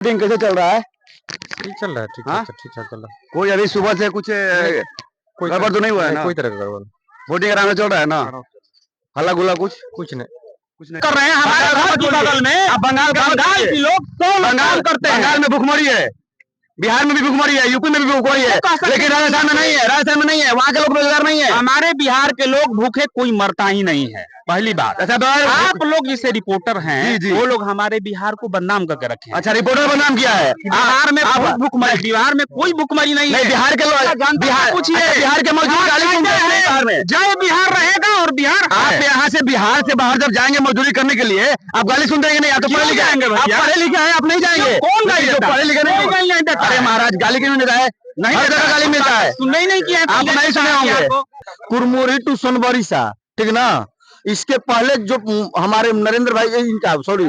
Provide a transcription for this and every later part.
दिन कैसे चल रहा है? ठीक चल रहा है। ठीक हाँ? ठीक ठाक चल रहा है। कोई अभी सुबह से कुछ कोई गड़बड़ तो नहीं हुआ है ना? कोई तरह का गड़बड़ वोटिंग कराना चल रहा है ना? हल्ला गुल्ला कुछ नहीं कर रहे हैं हमारे बगल में। अब बंगाल के लोग काम करते हैं। बंगाल में भुखमरी है, बिहार में भी भुखमरी है, यूपी में भी भुखमरी है, लेकिन राजस्थान में नहीं है। राजस्थान में नहीं है, वहाँ के लोग रोजगार नहीं है। हमारे बिहार के लोग भूखे कोई मरता ही नहीं है। पहली बात अच्छा, आप लोग जिसे रिपोर्टर हैं जी। वो लोग हमारे बिहार को बदनाम करके रखे हैं। अच्छा, रिपोर्टर बदनाम किया है। बिहार में भूखमरी, बिहार में कोई भुखमरी नहीं है। बिहार के लोग, बिहार के मजदूर जय बिहार रहेगा। और बिहार आप यहाँ से बिहार से बाहर जब जाएंगे मजदूरी करने के लिए, आप गाली सुन देंगे नहीं? आप तो पढ़े लिखे आएंगे, आप पढ़े लिखे हैं, आप नहीं जाएंगे। कौन गाली देता है? पढ़े लिखे नहीं। अरे महाराज, गाली क्यों देता है? नहीं, हर जगह गाली मिलता है। सुनने ही नहीं किया, आप नहीं सुने होंगे। कुरमुरी टू सोनबरी सा, ठीक ना? इसके पहले जो हमारे नरेंद्र भाई, इनका सॉरी,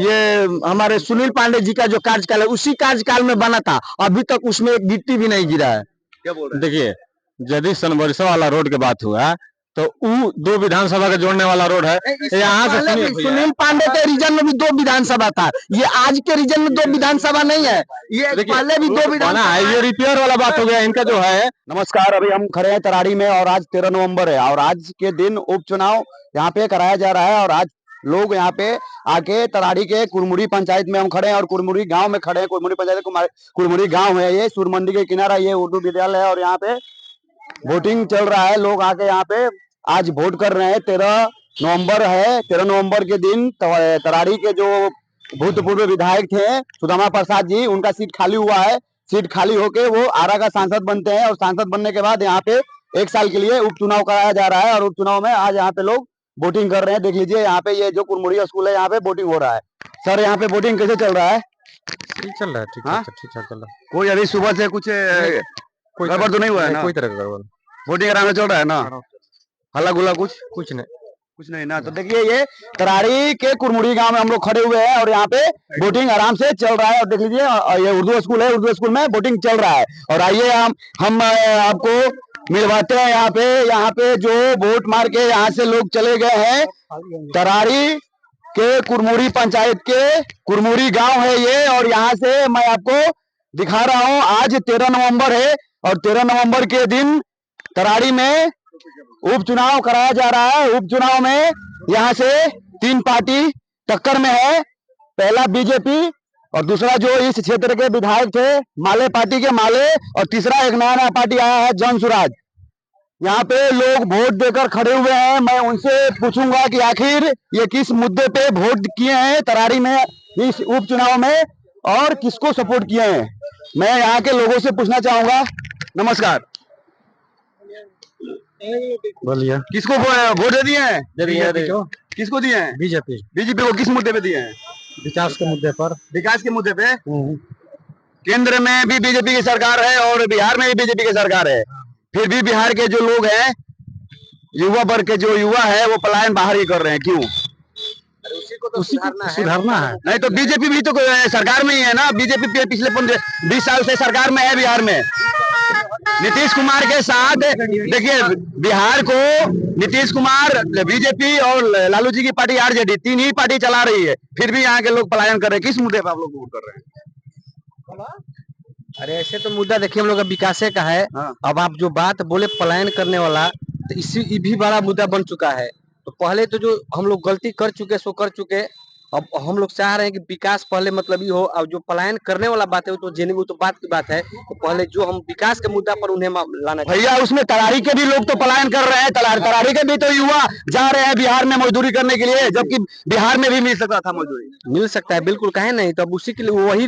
ये हमारे सुनील पांडे जी का जो कार्यकाल है, उसी कार्यकाल में बना था। अभी तक उसमें एक गिट्टी भी नहीं गिरा है। क्या बोल रहे हैं? देखिए, यदि सोनबरसा वाला रोड की बात हुआ तो वो 2 विधानसभा के जोड़ने वाला रोड है। यहाँ से सुनील पांडे के रीजन में भी 2 विधानसभा था। ये आज के रीजन में 2 विधानसभा नहीं है, ये पहले भी 2 विधानसभा है। ये रिपेयर वाला बात हो गया इनका जो है। नमस्कार, अभी हम खड़े हैं तराड़ी में और आज 13 नवंबर है और आज के दिन उपचुनाव यहाँ पे कराया जा रहा है। और आज लोग यहाँ पे आके तराड़ी के कुरमुरी पंचायत में हम खड़े हैं और कुरमुरी गांव में खड़े हैं। कुरमुरी पंचायत कुरमुरी गांव है, ये सूरमंडी के किनारा ये उर्दू विद्यालय है और यहाँ पे वोटिंग चल रहा है। लोग आके यहाँ पे आज वोट कर रहे हैं। 13 नवंबर है। 13 नवंबर के दिन तराड़ी के जो भूतपूर्व विधायक थे सुदामा प्रसाद जी, उनका सीट खाली हुआ है। सीट खाली होके वो आरा का सांसद बनते हैं और सांसद बनने के बाद यहाँ पे 1 साल के लिए उपचुनाव कराया जा रहा है। और उपचुनाव में आज यहाँ पे लोग वोटिंग कर रहे हैं। देख लीजिए, यहाँ पे ये जो कुरमुरी स्कूल है, यहाँ पे वोटिंग हो रहा है। सर, यहाँ पे वोटिंग कैसे चल रहा है? ठीक चल रहा है। ठीक ठाक चल रहा है। कोई अभी सुबह से कुछ गड़बड़ तो नहीं हुआ है ना? कोई तरह का गड़बड़। वोटिंग कराना चल रहा है ना? हल्ला गुल्ला कुछ नहीं ना? तो देखिए, ये तराड़ी के कुरमुरी गांव में हम लोग खड़े हुए हैं और यहाँ पे वोटिंग आराम से चल रहा है। और देख लीजिए, ये उर्दू स्कूल है, उर्दू स्कूल में वोटिंग चल रहा है। और आइए हम आपको मिलवाते हैं यहाँ पे जो वोट मार के यहाँ से लोग चले गए हैं। तराड़ी के कुरमुरी पंचायत के कुरमुरी गांव है ये और यहाँ से मैं आपको दिखा रहा हूँ। आज 13 नवंबर है और 13 नवंबर के दिन तराड़ी में उपचुनाव कराया जा रहा है। उपचुनाव में यहाँ से 3 पार्टी टक्कर में है। पहला बीजेपी और दूसरा जो इस क्षेत्र के विधायक थे माले पार्टी के माले, और तीसरा एक नया पार्टी आया है जन सुराज। यहाँ पे लोग वोट देकर खड़े हुए हैं। मैं उनसे पूछूंगा कि आखिर ये किस मुद्दे पे वोट किए हैं तराड़ी में इस उपचुनाव में और किसको सपोर्ट किए हैं। मैं यहाँ के लोगों से पूछना चाहूंगा। नमस्कार, बोलिए। किसको वोट दे दिए हैं? किसको दिए हैं? बीजेपी को किस मुद्दे पे दिए हैं? विकास के मुद्दे पर। विकास के मुद्दे पे। केंद्र में भी बीजेपी की सरकार है और बिहार में भी बीजेपी की सरकार है, फिर भी बिहार के जो लोग हैं, युवा वर्ग के जो युवा है, वो पलायन बाहर ही कर रहे हैं। क्यों? उसी को सुधारना है। नहीं तो बीजेपी भी तो सरकार में ही है ना। बीजेपी पिछले 20 साल से सरकार में है बिहार में, नीतीश कुमार के साथ। देखिए, बिहार को नीतीश कुमार, बीजेपी और लालू जी की पार्टी आरजेडी, 3 ही पार्टी चला रही है, फिर भी यहाँ के लोग पलायन कर रहे हैं। किस मुद्दे पर आप लोग वोट कर रहे हैं? अरे ऐसे तो मुद्दा देखिए हम लोग का विकास का है। हाँ। अब आप जो बात बोले पलायन करने वाला, तो इसी भी बड़ा मुद्दा बन चुका है। तो पहले तो जो हम लोग गलती कर चुके सो कर चुके। अब हम लोग चाह रहे हैं कि विकास पहले मतलब ये हो। अब जो पलायन करने वाला बात है वो तो जेन्युइन, वो तो बात की बात है। तो पहले जो हम विकास के मुद्दा पर उन्हें लाना चाहिए। भैया, उसमें तरारी के भी लोग तो पलायन कर रहे हैं। तरारी के भी तो युवा जा रहे हैं बिहार में मजदूरी करने के लिए, जबकि बिहार में भी मिल सकता था मजदूरी। मिल सकता है, बिल्कुल, कहे नहीं। तो अब उसी के लिए वही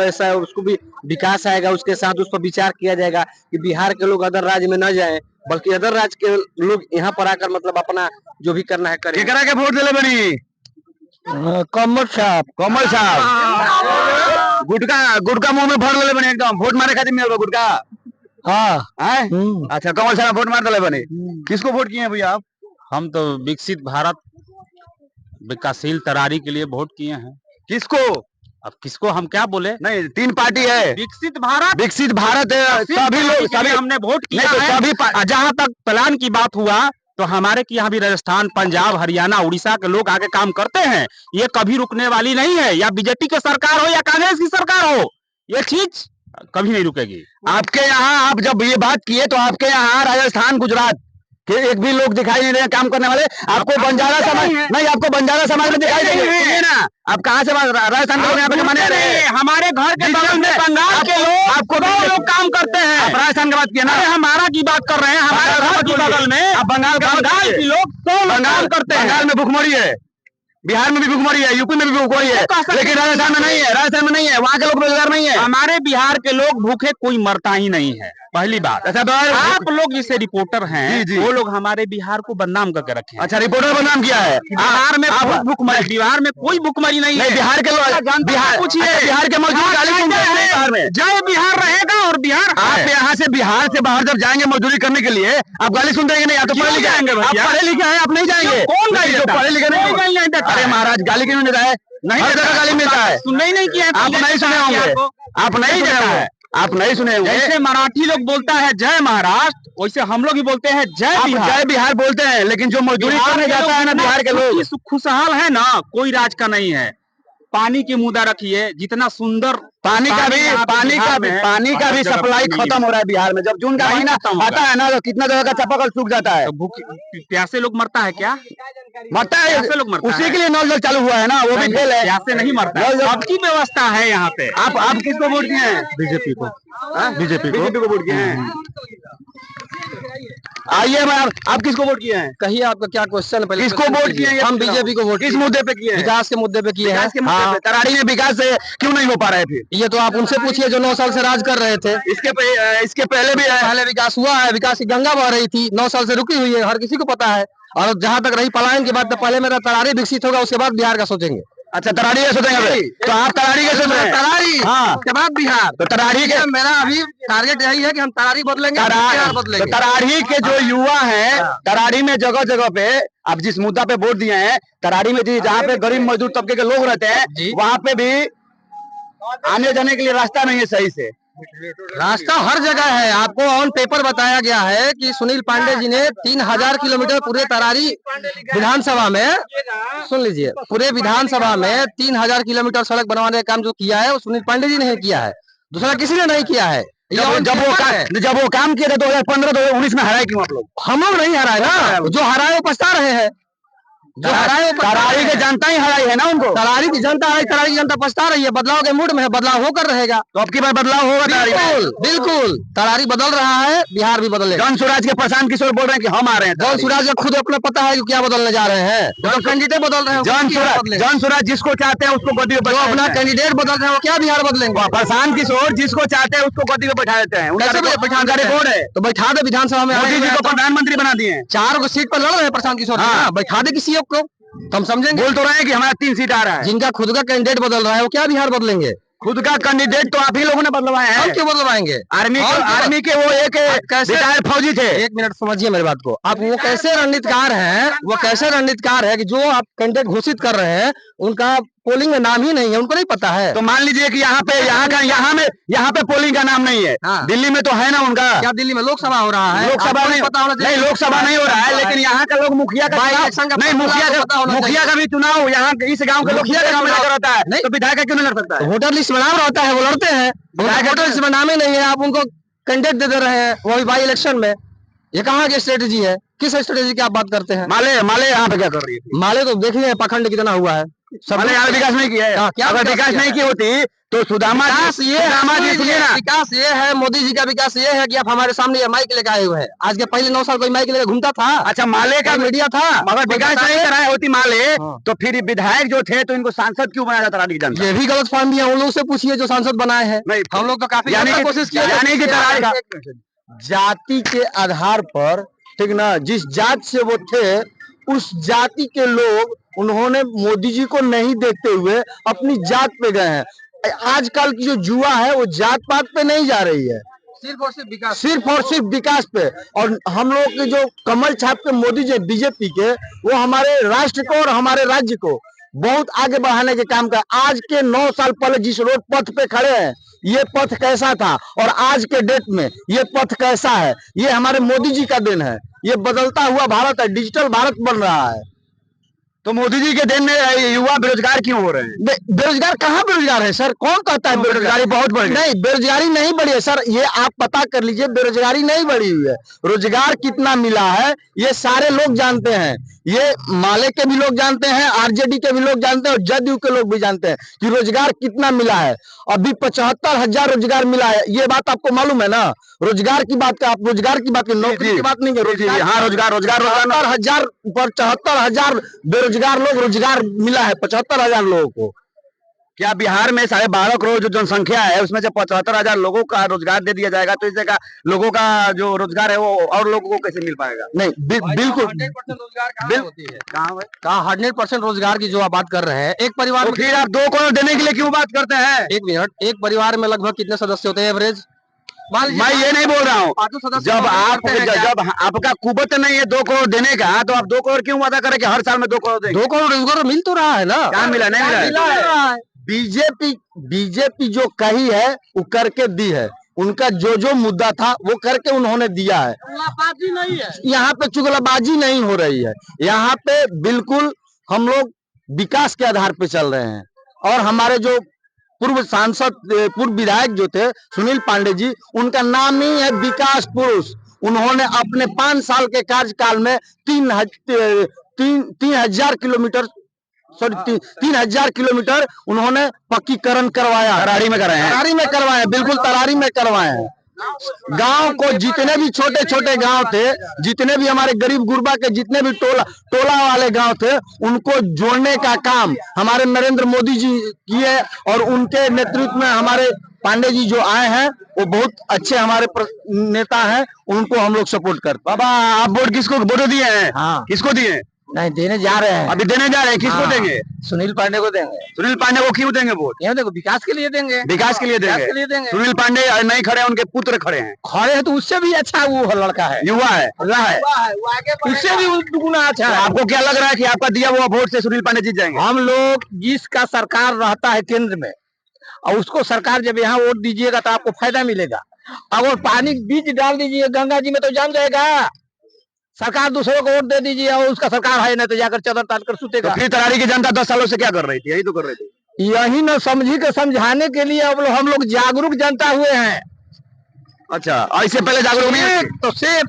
ऐसा उसको भी विकास आएगा, उसके साथ उस पर विचार किया जाएगा कि बिहार के लोग अदर राज्य में न जाए, बल्कि अदर राज्य के लोग यहाँ पर आकर मतलब अपना जो भी करना है करें। केकरा के वोट दिले बनी? कमल साहब गुटका मुंह में भर ले बने, एकदम वोट मारे खातिर मिल गुटका। हाँ। अच्छा, कमल साहब वोट मार दले बने। किसको वोट किए हैं भैया आप? हम तो विकसित भारत, विकासशील तरारी के लिए वोट किए हैं। किसको? अब किसको हम क्या बोले? नहीं, 3 पार्टी है। विकसित भारत है। सभी लोग, सभी हमने वोट किया है। जहाँ तक प्लान की बात हुआ तो हमारे के यहाँ भी राजस्थान, पंजाब, हरियाणा, उड़ीसा के लोग आके काम करते हैं। ये कभी रुकने वाली नहीं है, या बीजेपी की सरकार हो या कांग्रेस की सरकार हो, ये चीज कभी नहीं रुकेगी। आपके यहाँ आप जब ये बात किए तो आपके यहाँ राजस्थान, गुजरात के एक भी लोग दिखाई नहीं रहे काम करने वाले। आपको बंजारा समाज नहीं, आपको बंजारा समाज में दिखाई देंगे ना। आप कहाँ से राजस्थान के लोग यहाँ पे कमाने रहे हैं? हमारे घर के बगल में बंगाल के लोग, आपको दो लोग काम करते हैं। आप राजस्थान की बात किए ना, अरे हमारा की बात कर रहे हैं। हमारे घर के बगल में आप बंगाल की लोग काम करते हैं। बंगाल में भूखमरी है, बिहार में भी भूखमरी है, यूपी में भी भूखमरी है, लेकिन राजस्थान में नहीं है। राजस्थान में नहीं है, वहाँ के लोग रोजगार नहीं है। हमारे बिहार के लोग भूखे कोई मरता ही नहीं है, पहली बात। अच्छा, आप लोग जिसे रिपोर्टर हैं, जी। वो लोग हमारे बिहार को बदनाम करके रखे हैं। अच्छा, रिपोर्टर बदनाम किया है। बिहार में भूखमरी, बिहार में कोई भूखमरी नहीं है। बिहार के लोग, बिहार के मजदूर गाली सुनते हैं बिहार में। जय बिहार रहेगा और बिहार आप यहाँ से बिहार से बाहर जब जाएंगे मजदूरी करने के लिए, आप गाली सुनते हैं कि नहीं? आप तो पढ़े लिखे जाएंगे, आप पढ़े लिखे हैं, आप नहीं जाएंगे। कौन गाली देता है? पढ़े लिखे नहीं देता। अरे महाराज, गाली क्यों नहीं देता है? हर जगह गाली मिलता है। सुनना ही नहीं किया है, आप नहीं सुने होंगे, आप नहीं सुने होंगे, आप नहीं सुने होंगे। जैसे मराठी लोग बोलता है जय महाराष्ट्र, वैसे हम लोग भी बोलते हैं जय आप बिहार। जय बिहार बोलते हैं, लेकिन जो मजदूरी करने जाता है ना बिहार के लोग, खुशहाल है ना, कोई राज का नहीं है। पानी की मुद्दा रखिए, जितना सुंदर पानी का भी सप्लाई खत्म हो रहा है बिहार में। जब जून का महीना आता है ना, तो कितना जगह का चापाकल सूख जाता है। तो प्यासे लोग मरता है क्या? मरता है, प्यासे लोग मरता उसी है। के लिए नल जल चालू हुआ है ना, वो भी फेल है। प्यासे नहीं मरता है, सबकी व्यवस्था है यहाँ पे। आप किसको वोट किए हैं? बीजेपी को, बीजेपी को वोट किए हैं। आइए मैम, आप किसको वोट किए हैं? कहिए आपका क्या क्वेश्चन है? पहले किसको वोट किए हैं? हम बीजेपी को वोट किस मुद्दे पे किए हैं? विकास के मुद्दे पे किए हैं। विकास के मुद्दे पे। तराड़ी में विकास क्यों नहीं हो पा रहा है फिर? ये तो आप उनसे पूछिए जो 9 साल से राज कर रहे थे। इसके पहले भी पहले विकास हुआ है, विकास की गंगा बह रही थी, 9 साल से रुकी हुई है, हर किसी को पता है। और जहां तक रही पलायन की बात, तो पहले मेरा तरारी विकसित होगा, उसके बाद बिहार का सोचेंगे। अच्छा, तराड़ी का सोचेंगे तो आप तराड़ी के सोच रहे हैं? तरारी, हाँ, के बाद बिहार। तो तराड़ी के मेरा अभी टारगेट यही है कि हम तरारी बदलेंगे, बिहार बदलेंगे। तराड़ी के जो युवा हैं, तराड़ी में जगह जगह पे आप जिस मुद्दा पे वोट दिए हैं, तराड़ी में जहाँ पे गरीब मजदूर तबके के लोग रहते हैं, वहाँ पे भी आने जाने के लिए रास्ता नहीं है सही से। रास्ता हर जगह है। आपको ऑन पेपर बताया गया है कि सुनील पांडे जी ने 3000 किलोमीटर पूरे तरारी विधानसभा में, सुन लीजिए, पूरे विधानसभा में 3000 किलोमीटर सड़क बनवाने का काम जो किया है वो सुनील पांडे जी ने किया है, दूसरा किसी ने नहीं किया है। जब वो काम किए थे 2015-2019 में हराए क्यों आप लोग? हम लोग नहीं हराए ना, जो हराए वो पछता रहे हैं। जो हराए तरारी की जनता ही हराई है ना उनको। तरारी की जनता है, तरारी की जनता पछता रही है। बदलाव के मूड में है, बदलाव होकर रहेगा। तो अब की बार बदलाव होगा तरारी में? बिल्कुल, तरारी बदल रहा है, बिहार भी बदलेगा। जन स्वराज के प्रशांत किशोर बोल रहे हैं कि हम आ रहे हैं। जन स्वराज का खुद अपना पता है कि क्या बदलने जा रहे हैं, जो कैंडिडेट बदल रहे हैं। जन स्वराज जिसको चाहते हैं उसको गद्दी पे जो अपना कैंडिडेट बदल रहे हैं वो क्या बिहार बदलेंगे? प्रशांत किशोर जिसको चाहते हैं उसको गद्दी पे बैठा देते हैं। उनका रिकॉर्ड है, तो बैठा दे विधानसभा में। मोदी जी को प्रधानमंत्री बना दिए। 4 को सीट पर लड़ रहे हैं प्रशांत किशोर, बैठा दे किसी एक को, तो हम समझेंगे। बोल तो रहे हैं कि हमारा 3 सीट आ रहा है। जिनका खुद का कैंडिडेट बदल रहा है वो क्या बिहार बदलेंगे? खुद का कैंडिडेट तो आप ही लोगों ने बदलवाए हैं। हम क्यों बदलवाएंगे? आर्मी के वो एक रिटायर्ड फौजी थे। 1 मिनट समझिए मेरी बात को। आप वो कैसे रणनीतिकार हैं, वो कैसे रणनीतिकार है कि जो आप कैंडिडेट घोषित कर रहे हैं उनका पोलिंग में नाम ही नहीं है, उनको नहीं पता है। तो मान लीजिए कि यहाँ पे पोलिंग का नाम नहीं है। हाँ। दिल्ली में तो है ना उनका। क्या दिल्ली में लोकसभा हो रहा है? लोकसभा नहीं, नहीं लोकसभा नहीं हो रहा है, लेकिन यहाँ का लोग मुखिया का नहीं, मुखिया का भी चुनाव यहाँ इस गाँव के मुखिया का चुनाव रहता है, तो विधायक क्यों नहीं लड़ सकता है? वोटर लिस्ट में नाम रहता है, वो लड़ते हैं। वोटर लिस्ट में नाम ही नहीं है, आप उनको कैंडिडेट दे रहे हैं, वो भी बाई इलेक्शन में। ये कहाँ की स्ट्रेटेजी है? किस स्ट्रेटेजी की आप बात करते हैं? माले यहाँ पे क्या कर रही है? माले तो देखिए पाखंड कितना हुआ है। माले यहाँ विकास नहीं किया है। क्या अगर विकास नहीं की होती तो सुदामा जी सुनिए ना, विकास ये है, मोदी जी का विकास ये है कि आप हमारे सामने ये माइक लेकर आए हुए हैं। आज के पहले 9 साल कोई माइक लेकर घूमता था? अच्छा, माले का मीडिया था, मगर विकास नहीं कराए होती माले, तो फिर विधायक जो थे तो इनको सांसद क्यों बनाया जाता? ये भी गलत फहमी है, उन लोग से पूछिए जो सांसद बनाए हैं। हम लोग तो काफी कोशिश किया, यानी कि जाति के आधार पर, ठीक ना, जिस जात से वो थे उस जाति के लोग, उन्होंने मोदी जी को नहीं देखते हुए अपनी जात पे गए हैं। आजकल की जो युवा है वो जात पात पे नहीं जा रही है, सिर्फ और सिर्फ विकास पे। और हम लोग के जो कमल छाप के मोदी जी बीजेपी के, वो हमारे राष्ट्र को और हमारे राज्य को बहुत आगे बढ़ाने के काम का। आज के 9 साल पहले जिस रोड पथ पे खड़े हैं ये पथ कैसा था और आज के डेट में ये पथ कैसा है, ये हमारे मोदी जी का देन है। ये बदलता हुआ भारत है, डिजिटल भारत बन रहा है। तो मोदी जी के दिन में युवा बेरोजगार क्यों हो रहे हैं? बेरोजगार कहाँ बेरोजगार है सर? कौन कहता है बेरोजगारी बहुत बढ़ गई? नहीं, बेरोजगारी नहीं बढ़ी है सर, ये आप पता कर लीजिए, बेरोजगारी नहीं बढ़ी हुई है। रोजगार कितना मिला है ये सारे लोग जानते हैं, ये माले के भी लोग जानते हैं, आरजेडी के भी लोग जानते हैं और जदयू के लोग भी जानते हैं कि रोजगार कितना मिला है। अभी 75,000 रोजगार मिला है, ये बात आपको मालूम है ना? रोजगार की बात, आप रोजगार की बात, नौकरी की बात नहीं है। हाँ, रोजगार 75,000 बेरोजगार लोग रोजगार मिला है, 75,000 लोगों को। क्या बिहार में 12.5 करोड़ जो जनसंख्या है उसमें से 75,000 लोगों का रोजगार दे दिया जाएगा तो इस जगह लोगों का जो रोजगार है वो और लोगों को कैसे मिल पाएगा? नहीं, बिल्कुल 100% रोजगार की जो आप बात कर रहे हैं, एक परिवार तो में फिर आप 2 करोड़ देने के लिए क्यों बात करते हैं? एक मिनट, एक परिवार में लगभग कितने सदस्य होते हैं एवरेज? मैं ये नहीं बोल रहा हूँ, जब आपका कुवत नहीं है 2 करोड़ देने का तो आप 2 करोड़ क्यों वादा करें कि हर साल में 2 करोड़ देंगे? 2 करोड़ रोजगार मिल तो रहा है ना? कहाँ मिला? नहीं मिला है। बीजेपी जो कही है वो करके दी है, उनका जो मुद्दा था वो करके उन्होंने दिया है। चुगलाबाजी नहीं है यहाँ पे, चुगलाबाजी नहीं हो रही है यहाँ पे, बिल्कुल हम लोग विकास के आधार पे चल रहे हैं। और हमारे जो पूर्व सांसद, पूर्व विधायक जो थे सुनील पांडे जी, उनका नाम ही है विकास पुरुष। उन्होंने अपने 5 साल के कार्यकाल में 3,000 किलोमीटर, सॉरी 3,000 किलोमीटर उन्होंने पक्कीकरण करवाया। तरारी में कराए हैं? तरारी में करवाए, बिल्कुल तरारी में करवाए हैं। गांव को जितने भी छोटे छोटे गांव थे, जितने भी हमारे गरीब गुरबा के जितने भी टोला वाले गांव थे, उनको जोड़ने का काम हमारे नरेंद्र मोदी जी किए और उनके नेतृत्व में हमारे पांडे जी जो आए हैं वो बहुत अच्छे हमारे नेता हैं, उनको हम लोग सपोर्ट करते। बाबा, आप वोट किसको वोट दिए हैं? हाँ, किसको दिए? नहीं देने जा रहे हैं, अभी देने जा रहे हैं। किसको हाँ, देंगे? सुनील पांडे को देंगे। सुनील पांडे को क्यों देंगे वोट? ये देखो, विकास के लिए देंगे, विकास के लिए देंगे। सुनील पांडे नहीं खड़े, उनके पुत्र खड़े हैं। खड़े हैं तो उससे भी अच्छा वो लड़का है, युवा है, उससे भी दुगुना अच्छा है। आपको क्या लग रहा है कि आपका दिया हुआ वोट से सुनील पांडे जीत जाएंगे? हम लोग जिसका सरकार रहता है केंद्र में और उसको सरकार जब यहाँ वोट दीजिएगा तो आपको फायदा मिलेगा। अगर पानी बीज डाल दीजिए गंगा जी में तो जाम जाएगा। सरकार दूसरों को वोट दे दीजिए और उसका सरकार है नहीं तो जाकर चादर तान कर सुतेगा। तो फिर तरारी की जनता 10 सालों से क्या कर रही थी? यही तो कर रही थी। यही न समझी के समझाने के लिए अब हम लोग जागरूक जनता हुए हैं। अच्छा, इससे पहले जागरूक नहीं तो सिर्फ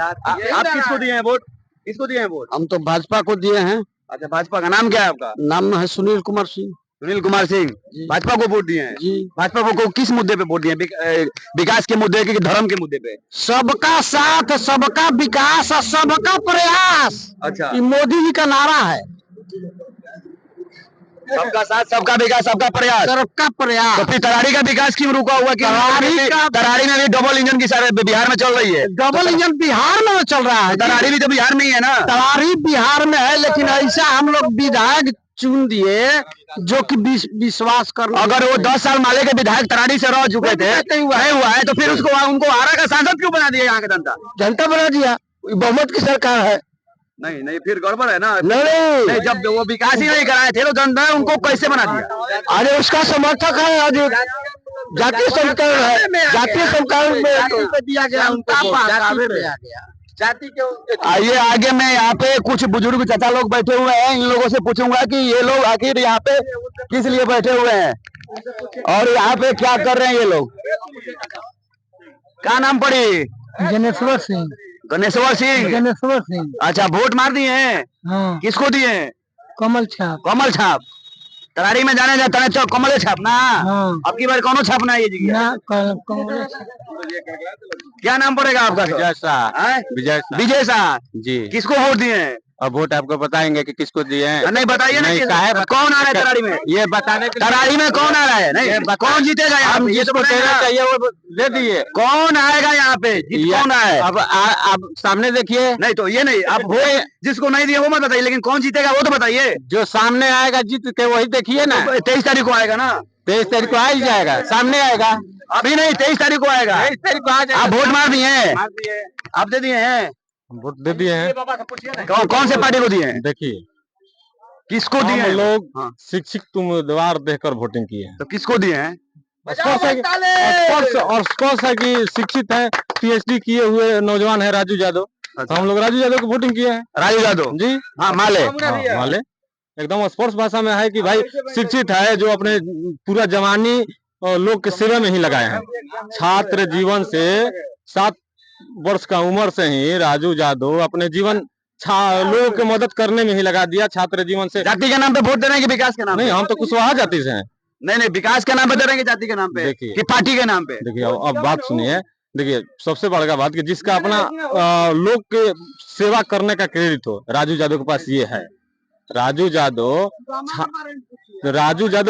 आप किसको दिए हैं वोट? किसको दिए हैं वोट? हम तो भाजपा को दिए हैं। अच्छा, भाजपा का नाम क्या है आपका? नाम है सुनील कुमार सिंह। सुनील कुमार सिंह, भाजपा को वोट दिए हैं जी। भाजपा को किस मुद्दे पे वोट दिए? विकास के मुद्दे कि धर्म के मुद्दे पे? सबका साथ, सबका विकास और सबका प्रयास, अच्छा, ये मोदी जी का नारा है। सबका साथ, सबका विकास, सबका प्रयास। सबका प्रयास। तो फिर तरारी का विकास क्यों रुका हुआ? तरारी में भी डबल इंजन की सारे बिहार में चल रही है। डबल इंजन बिहार में चल रहा है। तरारी भी तो बिहार में ही है ना? तरारी बिहार में है, लेकिन ऐसा हम लोग विधायक चुन दिए जो कि विश्वास कर, अगर वो 10 साल माले के विधायक तरारी से रह चुके थे, नहीं हुआ है तो फिर उसको उनको आरा का सांसद क्यों बना दिया? यहाँ की जनता बना दिया, बहुमत की सरकार है। नहीं फिर गड़बड़ है ना? नहीं, जब वो विकास ही नहीं कराए थे तो जनता ने उनको कैसे बना दिया? अरे उसका समर्थक है, आज जातीय समीकरण है, जातीय समीकरण में दिया गया उनको जाति के। आइए आगे, मैं यहाँ पे कुछ बुजुर्ग चाचा लोग बैठे हुए हैं, इन लोगों से पूछूंगा कि ये लोग आखिर यहाँ पे किस लिए बैठे हुए हैं और यहाँ पे क्या कर रहे हैं ये लोग। क्या नाम पड़ी? गणेश्वर सिंह। गणेश्वर सिंह। गणेश्वर सिंह। अच्छा, वोट मार दिए हैं? हाँ। किसको दिए हैं? कमल छाप। कमल छाप। तरारी में जाने जाता है कमल छापना। हाँ। अब की बार कौन छापना है ये जी? क्या नाम पड़ेगा आपका? विजय शाह। विजय शाह जी। किसको वोट दिए हैं? अब वोट आपको बताएंगे कि किसको दिए हैं। नहीं बताइए ना, कौन आ रहा है तरारी में? ये बताने के तरारी में कौन आ रहा है? नहीं, कौन जीतेगा यहाँ पे? ये तो देना चाहिए वो दे दिए। कौन आएगा यहाँ पे? कौन आए? अब आप सामने देखिए। नहीं तो ये नहीं, आप वो जिसको नहीं दिए वो मत बताइए, लेकिन कौन जीतेगा वो तो बताइए। जो सामने आएगा जीत के वही देखिए ना। 23 तारीख को आएगा ना? 23 तारीख को आ ही जाएगा, सामने आएगा। अभी नहीं, 23 तारीख को आएगा। 23 तारीख को आ जाएगा। आप वोट मार दिए हैं? आप दे दिए हैं? वोट दे दिए हैं। कौन से पार्टी को दिए हैं? देखिए, किसको दिए हम हैं? लोग हाँ। शिक्षित उम्मीदवार देकर वोटिंग किए हैं। तो किसको दिए हैं? स्पष्ट है कि शिक्षित है, पीएचडी किए हुए नौजवान है राजू यादव। तो हम लोग राजू यादव को वोटिंग किए हैं। राजू यादव जी हाँ माले हाँ, माले एकदम स्पष्ट भाषा में है कि भाई शिक्षित है, जो अपने पूरा जवानी लोग के सेवा में ही लगाए हैं। छात्र जीवन से 7 वर्ष का उम्र से ही राजू यादव अपने जीवन लोगों की मदद करने में ही लगा दिया। छात्र जीवन से जाति के नाम पे वोट दे रहे हैं कि विकास के नाम पे? नहीं, हम तो कुशवाहा जाति से हैं। नहीं विकास के नाम पे दे रहे हैं कि जाति के नाम पे? देखिए। कि पार्टी के नाम पे? देखिए अब बात सुनिए। देखिए सबसे बड़का बात कि जिसका अपना लोग के सेवा करने का क्रेडिट हो, राजू यादव के पास ये है। राजू यादव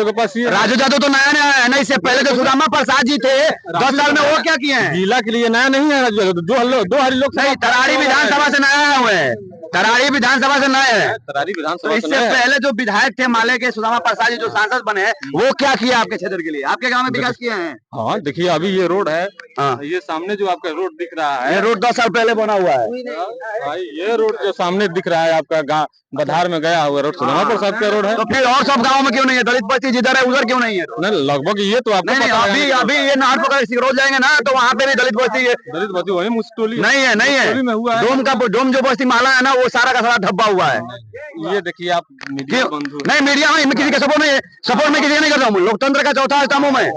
के पास ये राजू यादव तो नया नया है ना, इससे पहले तो सुदामा प्रसाद जी थे। 10 साल में वो क्या किए हैं? जिला के लिए नया नहीं है राजू यादव। दो हरी लोग नहीं, तरारी विधानसभा से नया आए हुए हैं। तरारी विधानसभा से नए हैं। तरारी तो विधानसभा इससे पहले जो विधायक थे माले के सुदामा प्रसाद जी जो सांसद बने हैं, वो क्या किया आपके क्षेत्र के लिए? आपके गांव में विकास किए हैं? हाँ देखिए अभी ये रोड है। हाँ। ये सामने जो आपका रोड दिख रहा है, ये रोड 10 साल पहले बना हुआ है। भाई ये रोड जो सामने दिख रहा है आपका गाँव बधार में गया हुआ रोड सुदामा प्रसाद का रोड है। तो फिर और सब गाँव में क्यों नहीं है? दलित बस्ती जिधर है उधर क्यों नहीं है? नहीं लगभग ये तो आपको नहीं पता है। अभी ये नाहर पकड़ सिकरौल जाएंगे ना, तो वहाँ पे भी दलित बस्ती है। दलित बस्ती वही मुस्टोली नहीं है मुस्टोली में हुआ है। डोम जो बस्ती माला है ना, वो सारा का सारा धब्बा हुआ है। ये देखिए आप मीडिया बंधु नहीं मीडिया में किसी के सपोर्ट में किसी का नहीं करता हूँ। लोकतंत्र का चौथा स्तंभ हूं मैं,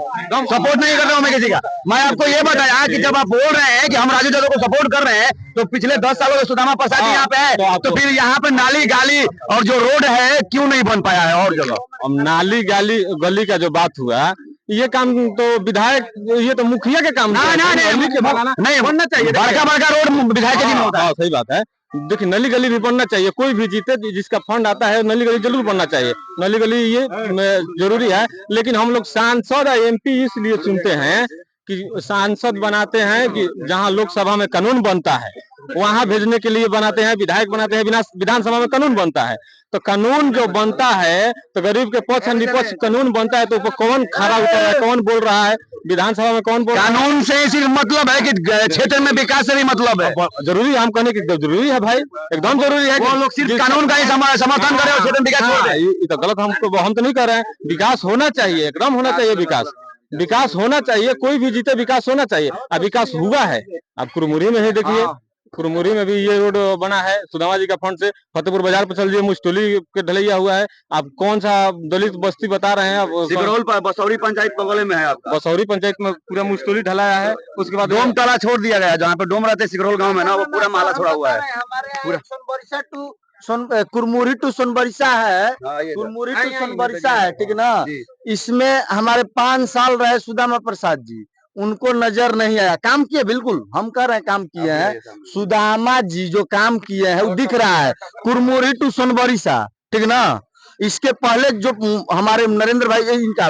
सपोर्ट नहीं कर रहा हूँ मैं किसी का। मैं आपको ये बताया कि जब आप बोल रहे हैं कि हम राजू यादव को सपोर्ट कर रहे हैं, तो पिछले 10 सालों में सुदामा प्रसाद जी यहाँ पे है, तो फिर यहाँ पे नाली गाली और जो रोड है क्यों नहीं बन पाया है और जगह? अब नाली गली का जो बात हुआ, ये काम तो विधायक, ये तो मुखिया के काम नहीं बनना चाहिए। बड़का रोड विधायक के दिन होता है। सही बात है। देखिए नली गली भी बनना चाहिए। कोई भी जीते जिसका फंड आता है नली गली जरूर बनना चाहिए। नली गली ये जरूरी है। लेकिन हम लोग सांसद और एमपी इसलिए चुनते हैं कि सांसद बनाते हैं कि जहां लोकसभा में कानून बनता है वहां भेजने के लिए बनाते हैं। विधायक बनाते हैं, विधानसभा में कानून बनता है। तो कानून जो बनता है तो गरीब के पक्ष और विपक्ष कानून बनता है, तो कौन खड़ा उतर रहा है, कौन बोल रहा है विधानसभा में, कौन बोल रहा है? कानून से सिर्फ मतलब है कि क्षेत्र में विकास से भी मतलब है। जरूरी है, हम कहने की जरूरी है भाई, एकदम जरूरी है। वो लोग सिर्फ कानून का ही समर्थन करें और क्षेत्र में विकास छोड़ दें। ये तो गलत, हम तो नहीं कर रहे हैं। विकास होना चाहिए, एकदम होना चाहिए। विकास होना चाहिए। कोई भी जीते विकास होना चाहिए। अब विकास हुआ है। अब कुरमुरी में ही देखिए, कुरमुरी में भी ये रोड बना है सुदामा जी का फंड से। फतेहपुर बाजार पर चल जाइए, मुस्टोली के ढलैया हुआ है। आप कौन सा दलित बस्ती बता रहे हैं? सिकरौल पर बसौरी पंचायत बगल में है आपका। बसौरी पंचायत में पूरा मुस्टोली ढलाया है। उसके बाद डोम ताला छोड़ दिया गया, जहाँ पे डोम रहते सिकरौल गांव में ना, वो पूरा माला छोड़ा हुआ है। कुरमुरी टू सोनबरसा है, कुरमुरी टू सोनबरसा है, ठीक ना। इसमें हमारे 5 साल रहे सुदामा प्रसाद जी, उनको नजर नहीं आया। काम किए, बिल्कुल हम कह रहे हैं काम किए हैं। सुदामा जी जो काम किए हैं वो दिख रहा है। कुरमुरी टू सोनबरसा, ठीक ना। इसके पहले जो हमारे नरेंद्र भाई इनका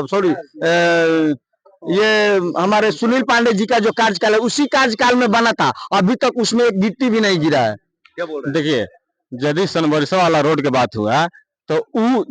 ये हमारे सुनील पांडे जी का जो कार्यकाल है, उसी कार्यकाल में बना था। अभी तक उसमें एक गिट्टी भी नहीं गिरा है। क्या बोल रहे हैं? देखिए यदि सोनबरसा वाला रोड की बात हुआ तो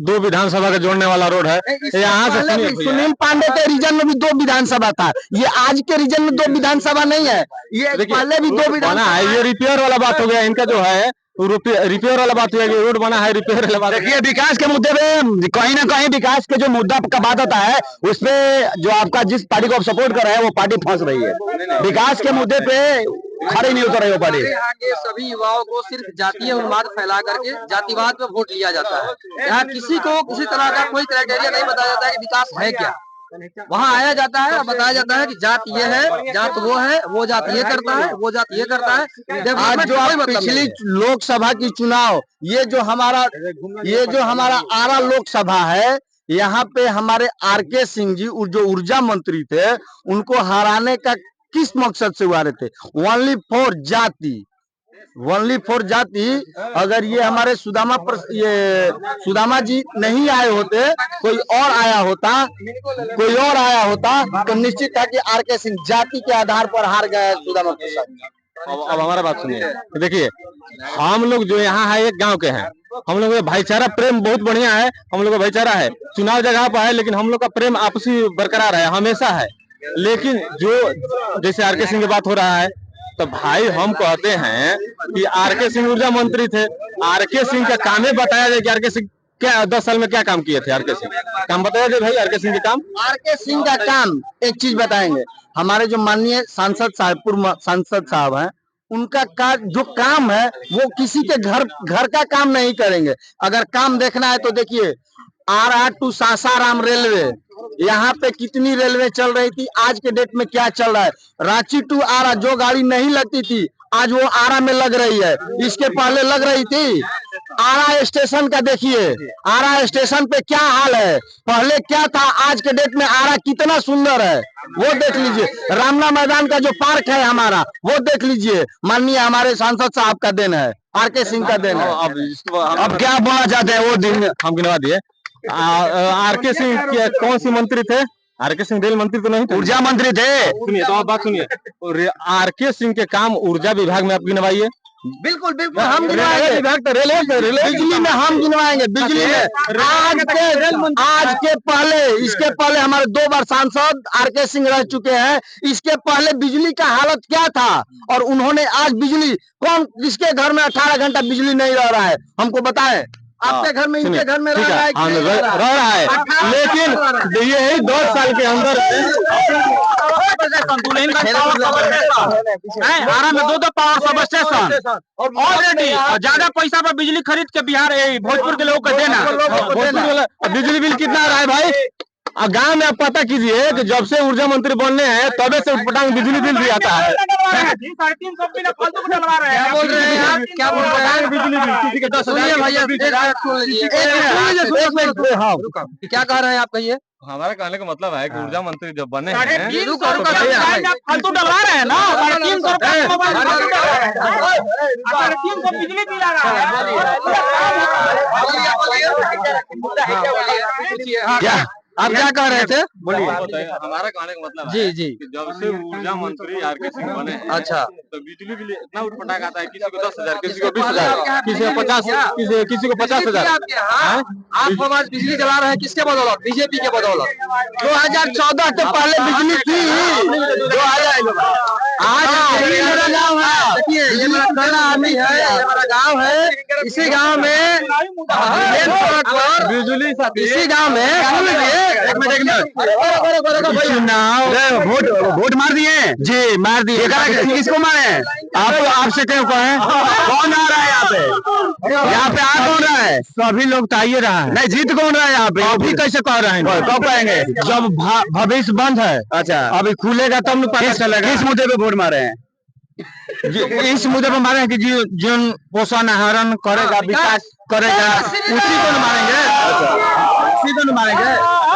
2 विधानसभा का जोड़ने वाला रोड है। यहाँ से सुनील पांडे के रीजन में भी 2 विधानसभा था। ये आज के रीजन में 2 विधानसभा नहीं है, ये पहले भी 2 विधानसभा है। ये रिपेयर वाला बात हो गया इनका, जो है रिपेयर वाला बात हुआ कि रोड बना है, रिपेयर वाला बात। देखिए विकास के मुद्दे पे कहीं ना कहीं विकास के जो मुद्दा का बात आता है, उसपे जो आपका जिस पार्टी को आप सपोर्ट कर रहे हैं वो पार्टी फंस रही है। विकास के मुद्दे पे खड़े नहीं उतर रही वो पार्टी। यहाँ के सभी युवाओं को सिर्फ जातीय उन्माद फैला करके जातिवाद पे वोट लिया जाता है। यहाँ किसी को किसी तरह का कोई क्राइटेरिया नहीं बताया जाता है कि विकास है क्या। वहाँ आया जाता है और बताया जाता है कि जात ये है, जात वो है, वो जात ये करता है, वो जात ये करता है। आज जो आप पिछली लोकसभा की चुनाव, ये जो हमारा आरा लोकसभा है, यहाँ पे हमारे आरके सिंह जी जो ऊर्जा मंत्री थे, उनको हराने का किस मकसद से हुआ रहे थे? ओनली फॉर जाति। अगर ये हमारे सुदामा जी नहीं आए होते, कोई और आया होता तो निश्चित है कि आरके सिंह जाति के आधार पर हार गए सुदामा प्रसाद। अब हमारा बात सुनिए। देखिए हम लोग जो यहाँ है एक गांव के हैं। हम लोग का भाईचारा प्रेम बहुत बढ़िया है। हम लोग का भाईचारा है, चुनाव जगह पर है, लेकिन हम लोग का प्रेम आपसी बरकरार है, हमेशा है। लेकिन जो जैसे आरके सिंह की बात हो रहा है, तो भाई हम कहते हैं कि आरके सिंह ऊर्जा मंत्री थे। आरके सिंह का काम ही बताया जाए कि आरके सिंह क्या 10 साल में क्या काम किए थे आर.के. सिंह? काम बताइए भाई आर.के. सिंह के काम। आर.के. सिंह का काम, एक चीज बताएंगे, हमारे जो माननीय सांसद साहब, पूर्व सांसद साहब हैं, उनका जो काम है वो किसी के घर का काम नहीं करेंगे। अगर काम देखना है तो देखिए, आरा टू सासाराम रेलवे, यहाँ पे कितनी रेलवे चल रही थी, आज के डेट में क्या चल रहा है। रांची टू आरा जो गाड़ी नहीं लगती थी, आज वो आरा में लग रही है। इसके पहले लग रही थी। आरा स्टेशन का देखिए, आरा स्टेशन पे क्या हाल है, पहले क्या था, आज के डेट में आरा कितना सुंदर है वो देख लीजिए। रामना मैदान का जो पार्क है हमारा, वो देख लीजिए। माननीय हमारे सांसद साहब का देन है, आर.के. सिंह का देन है। अब क्या बोला जाता है, वो दिन हम गिनवा दिए। आर.के. सिंह कौन सी मंत्री थे? आर.के. सिंह रेल मंत्री तो नहीं थे, ऊर्जा मंत्री थे। सुनिए तो आप बात सुनिए, आर.के. सिंह के काम ऊर्जा विभाग में आप गिनवाइए। बिल्कुल बिल्कुल हम गिनवाएंगे, विभाग तो रेलवे बिजली में हम गिनवाएंगे, बिजली में। आज के पहले, इसके पहले हमारे 2 बार सांसद आर.के. सिंह रह चुके हैं। इसके पहले बिजली का हालत क्या था, और उन्होंने आज बिजली, कौन किसके घर में 18 घंटा बिजली नहीं रह रहा है, हमको बताएं। आपके घर में, इनके घर में रह रहा है कि नहीं रह रहा है, लेकिन यही 10 साल के अंदर आरा में 2 पावर सब स्टेशन ऑलरेडी, ज्यादा पैसा पर बिजली खरीद के बिहार भोजपुर के लोगों को देना। बिजली बिल कितना आ रहा है भाई? गांव में आप पता कीजिए कि जब से ऊर्जा मंत्री बनने हैं तबे से उठपटांग बिजली बिल भी आता है। 350 बिना फालतू को डलवा रहे हैं। क्या बोल रहे हैं आप, क्या बोल रहे हैं? बिजली बिल किसी के 10,000 क्या कह रहे हैं आप, कहिए। हमारा कहने का मतलब है कि ऊर्जा मंत्री जब बने हैं 350 रुपया फालतू डलवा रहे हैं ना, 350 रुपया मोबाइल फालतू डलवा रहे हैं, 300 बिजली बिल आ रहा है। क्या आप क्या कह रहे थे? बोलिए। हमारा कहने का मतलब जी है जी, कि जब से ऊर्जा मंत्री आर.के. सिंह बने हैं, अच्छा, तो बिजली बिल इतना उठपटांग आता है, किसी को 10,000, किसी को 20,000, किसी को 50, किसी को 50,000। आप आज बिजली जला रहे हैं किसके बदौलत? बीजेपी के बदौलत। 2014 के पहले बिजली थी। 2000 आज यही मेरा गाँव है, देखिए ये मेरा कला आदमी है, ये मेरा गाँव है। इसी गाँव में बिजली इसी गाँव में चुनाव वोट मार दिए जी, मार दिए। किसको मारे? आपसे क्यों कहें? कौन आ रहा है यहाँ पे? यहाँ पे आ कौन रहा है? सभी लोग तो आइए रहा है। नहीं, जीत कौन रहा है यहाँ पे? अभी कैसे कह रहे हैं? कब कहेंगे? जब भविष्य बंद है। अच्छा, अभी खुलेगा तब न पता चलेगा। किस मुद्दे पे वोट मारे हैं? इस मुद्दे पर मारे हैं कि जीवन पोषण आहरण करेगा, विकास करेगा, उसी को मारेंगे। उसी को मारेंगे।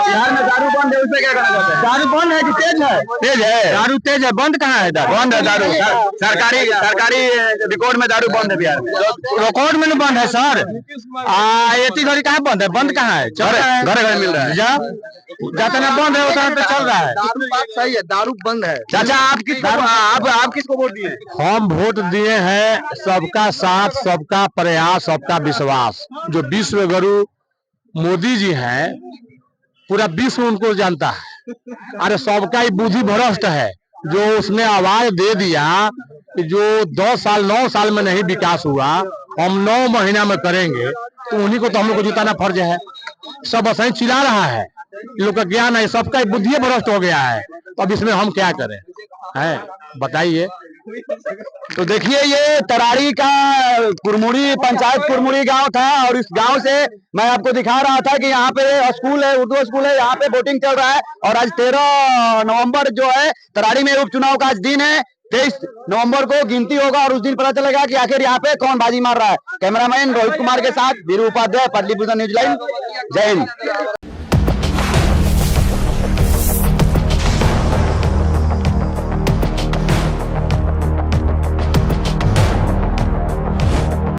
बिहार में दारू बंद है, उससे क्या करना चाहते हैं? दारू बंद है कि तेज है? तेज है। दारू तेज है, बंद कहाँ है? बंद है दारू। सरकारी रिकॉर्ड में दारू बंद है बिहार में। रिकॉर्ड में नहीं बंद है सर। इतनी घड़ी कहाँ बंद है? बंद कहाँ है? घर घर मिल रहा है। जितना बंद है उतना पे चल रहा है। बात सही है, दारू बंद है। चाचा आप किसको वोट दिए? हम वोट दिए हैं सबका साथ, सबका प्रयास, सबका विश्वास। जो विश्व गुरु मोदी जी हैं, पूरा विश्व उनको जानता है। अरे सबका ही बुद्धि भ्रष्ट है, जो उसने आवाज दे दिया कि जो 10 साल 9 साल में नहीं विकास हुआ, हम 9 महीना में करेंगे, तो उन्हीं को तो हम लोग को जिताना फर्ज है। सब ऐसा ही चिल्ला रहा है, लोग का ज्ञान है, सबका बुद्धि भ्रष्ट हो गया है। तो अब इसमें हम क्या करें? है बताइए। तो देखिए, ये तराड़ी का कुरमुड़ी पंचायत कुरमुड़ी गांव था, और इस गांव से मैं आपको दिखा रहा था कि यहाँ पे स्कूल है, उर्दू स्कूल है, यहाँ पे वोटिंग चल रहा है। और आज 13 नवंबर जो है, तराड़ी में उपचुनाव का आज दिन है। 23 नवंबर को गिनती होगा और उस दिन पता चलेगा कि आखिर यहाँ पे कौन बाजी मार रहा है। कैमरामैन रोहित कुमार के साथ वीरू उपाध्याय, पाटलिपुत्र न्यूज लाइन। जय हिंद।